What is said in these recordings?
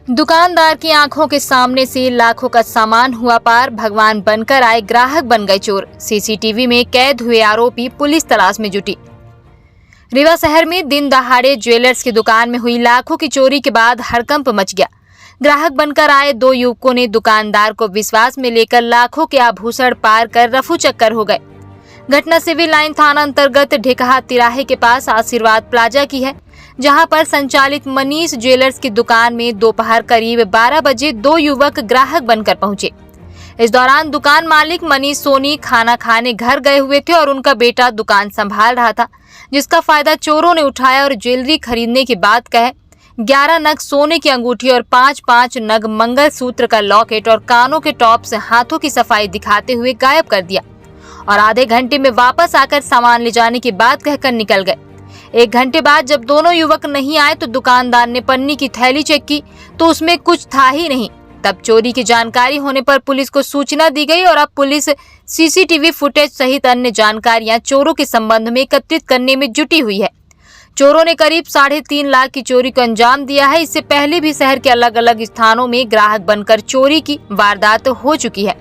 दुकानदार की आंखों के सामने से लाखों का सामान हुआ पार, भगवान बनकर आए ग्राहक बन गए चोर। सीसीटीवी में कैद हुए आरोपी पुलिस तलाश में जुटी। रीवा शहर में दिन दहाड़े ज्वेलर्स की दुकान में हुई लाखों की चोरी के बाद हड़कंप मच गया। ग्राहक बनकर आए दो युवकों ने दुकानदार को विश्वास में लेकर लाखों के आभूषण पार कर रफू चक्कर हो गए। घटना सिविल लाइन थाना अंतर्गत ढेकहा तिराहे के पास आशीर्वाद प्लाजा की है, जहां पर संचालित मनीष ज्वेलर्स की दुकान में दोपहर करीब 12 बजे दो युवक ग्राहक बनकर पहुंचे। इस दौरान दुकान मालिक मनीष सोनी खाना खाने घर गए हुए थे और उनका बेटा दुकान संभाल रहा था, जिसका फायदा चोरों ने उठाया और ज्वेलरी खरीदने की बात कहे 11 नग सोने की अंगूठी और 5-5 नग मंगलसूत्र का लॉकेट और कानों के टॉप से हाथों की सफाई दिखाते हुए गायब कर दिया और आधे घंटे में वापस आकर सामान ले जाने की बात कहकर निकल गए। 1 घंटे बाद जब दोनों युवक नहीं आए तो दुकानदार ने पन्नी की थैली चेक की तो उसमें कुछ था ही नहीं। तब चोरी की जानकारी होने पर पुलिस को सूचना दी गई और अब पुलिस सीसीटीवी फुटेज सहित अन्य जानकारियां चोरों के संबंध में एकत्रित करने में जुटी हुई है। चोरों ने करीब 3.5 लाख की चोरी को अंजाम दिया है। इससे पहले भी शहर के अलग अलग स्थानों में ग्राहक बनकर चोरी की वारदात हो चुकी है।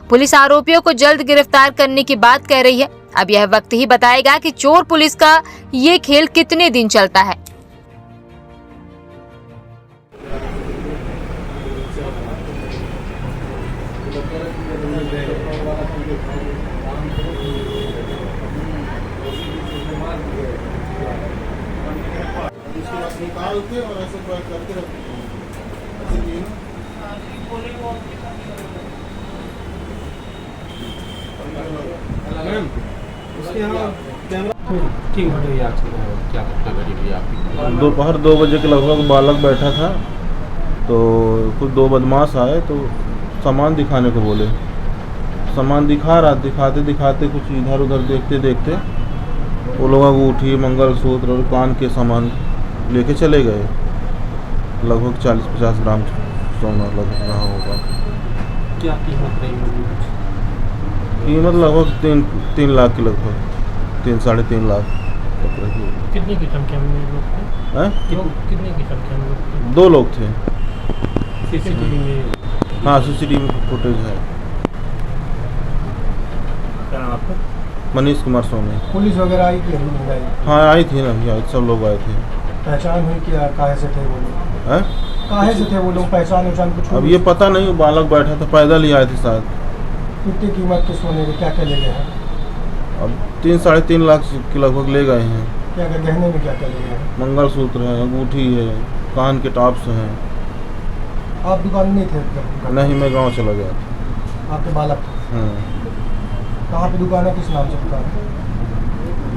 पुलिस आरोपियों को जल्द गिरफ्तार करने की बात कह रही है। अब यह वक्त ही बताएगा कि चोर पुलिस का ये खेल कितने दिन चलता है। निकाल के और ऐसे करके रखते मैम उसके यहाँ कैमरा ठीक है। दोपहर 2 बजे के लगभग बालक बैठा था तो कुछ 2 बदमाश आए तो सामान दिखाने को बोले। सामान दिखाते दिखाते कुछ इधर उधर देखते देखते वो लोग अंगूठी मंगलसूत्र और कान के सामान लेके चले गए। लगभग 40-50 ग्राम सोना लग रहा होगा। क्या कीमत रही? कीमत लगभग 3 लाख के लगभग 3-3.5 लाख तक रही। कितनी की संख्या में लोग थे? कितने की संख्या में लोग थे? 2 लोग थे। सीसीटीवी में? हाँ, सीसीटीवी फुटेज है। क्या नाम आपका? मनीष कुमार सोनी। पुलिस वगैरह आई थी? हाँ आई थी ना भैया, सब लोग आए थे। पहचान हुई कि काहे से थे वो लोग? हैं? काहे से थे वो लोग? पहचान कुछ? अब ये पता नहीं, बालक बैठा था, पैदल ही आए थे शायद। कितनी कीमत के सोने के क्या ले गए हैं? अब 3-3.5 लाख के लगभग ले गए हैं। क्या गहने में क्या ले गए हैं? मंगलसूत्र है, अंगूठी है, कान के टॉप्स हैं। आप दुकान में नहीं थे? नहीं, मैं गांव चला गया था। आपके बालक? कहाँ पे दुकान है, किस नाम से दुकान है?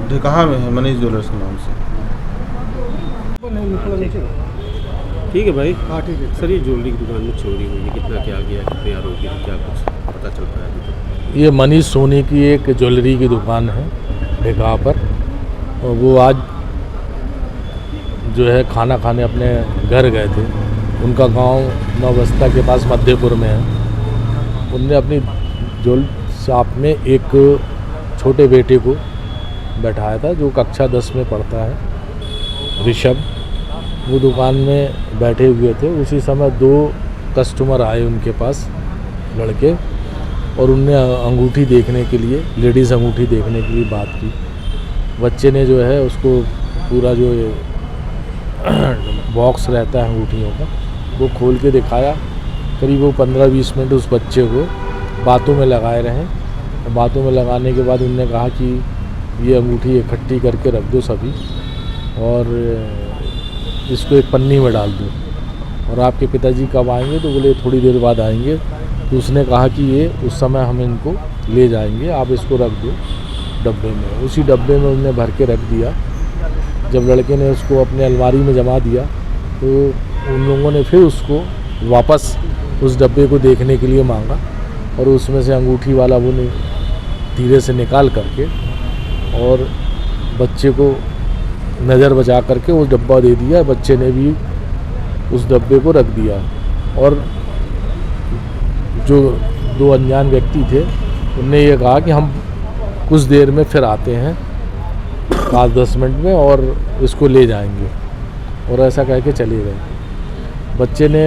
ढेकहा में है, मनीष ज्वेलर्स के नाम से। ठीक है भाई। हाँ ठीक है सर, ये ज्वेलरी की दुकान में चोरी हुई है, कितना क्या गया, कितने आरोपी थे, क्या कुछ पता चल पाया अभी तक? ये मनीष सोनी की एक ज्वेलरी की दुकान है ढेकहा पर, और वो आज जो है खाना खाने अपने घर गए थे। उनका गांव नौबस्ता के पास मध्यपुर में है। उनने अपनी ज्वेल शॉप में एक छोटे बेटे को बैठाया था जो कक्षा 10 में पढ़ता है, ऋषभ। वो दुकान में बैठे हुए थे। उसी समय 2 कस्टमर आए उनके पास, लड़के, और उनने अंगूठी देखने के लिए, लेडीज़ अंगूठी देखने के लिए बात की। बच्चे ने जो है उसको पूरा जो बॉक्स रहता है अंगूठियों का वो खोल के दिखाया। करीब वो 15-20 मिनट उस बच्चे को बातों में लगाए रहे। बातों में लगाने के बाद उनने कहा कि ये अंगूठी इकट्ठी करके रख दो सभी और इसको एक पन्नी में डाल दो, और आपके पिताजी कब आएंगे? तो बोले थोड़ी देर बाद आएंगे। तो उसने कहा कि ये उस समय हम इनको ले जाएंगे, आप इसको रख दो डब्बे में। उसी डब्बे में उन्होंने भर के रख दिया। जब लड़के ने उसको अपने अलमारी में जमा दिया तो उन लोगों ने फिर उसको वापस उस डब्बे को देखने के लिए मांगा, और उसमें से अंगूठी वाला वो ने धीरे से निकाल करके और बच्चे को नज़र बचा करके वो डब्बा दे दिया। बच्चे ने भी उस डब्बे को रख दिया, और जो 2 अनजान व्यक्ति थे उनने ये कहा कि हम कुछ देर में फिर आते हैं 5-10 मिनट में और इसको ले जाएंगे, और ऐसा कह के चले गए। बच्चे ने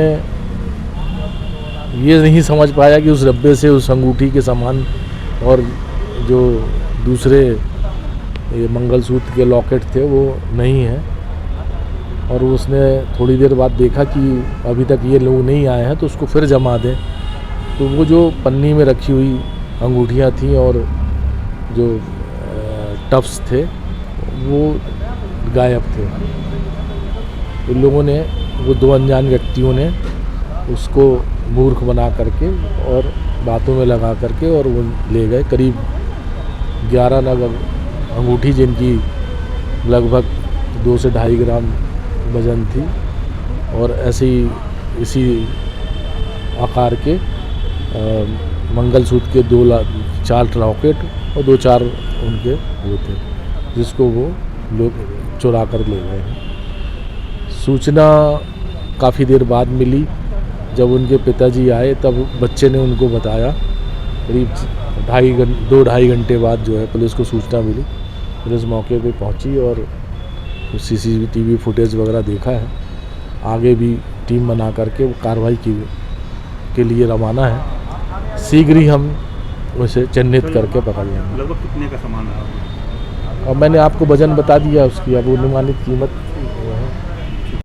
ये नहीं समझ पाया कि उस डब्बे से उस अंगूठी के सामान और जो दूसरे ये मंगलसूत्र के लॉकेट थे वो नहीं है, और उसने थोड़ी देर बाद देखा कि अभी तक ये लोग नहीं आए हैं तो उसको फिर जमा दें। तो वो जो पन्नी में रखी हुई अंगूठियाँ थीं और जो टफ्स थे वो गायब थे। उन लोगों ने, वो दो अनजान व्यक्तियों ने उसको मूर्ख बना करके और बातों में लगा करके और वो ले गए। करीब 11 नग अंगूठी जिनकी लगभग 2 से 2.5 ग्राम वजन थी, और ऐसे ही इसी आकार के मंगलसूत्र के 4 लॉकेट और 2-4 उनके वो थे, जिसको वो लोग चुरा कर ले गए हैं। सूचना काफ़ी देर बाद मिली। जब उनके पिताजी आए तब बच्चे ने उनको बताया। करीब 2-2.5 घंटे बाद जो है पुलिस को सूचना मिली। पुलिस मौके पे पहुंची और CCTV फुटेज वगैरह देखा है। आगे भी टीम बना करके वो कार्रवाई के लिए रवाना है। शीघ्र ही हम उसे चिन्हित करके पकड़ लेंगे। लगभग कितने का सामान आया? और मैंने आपको वजन बता दिया उसकी, अब अनुमानित कीमत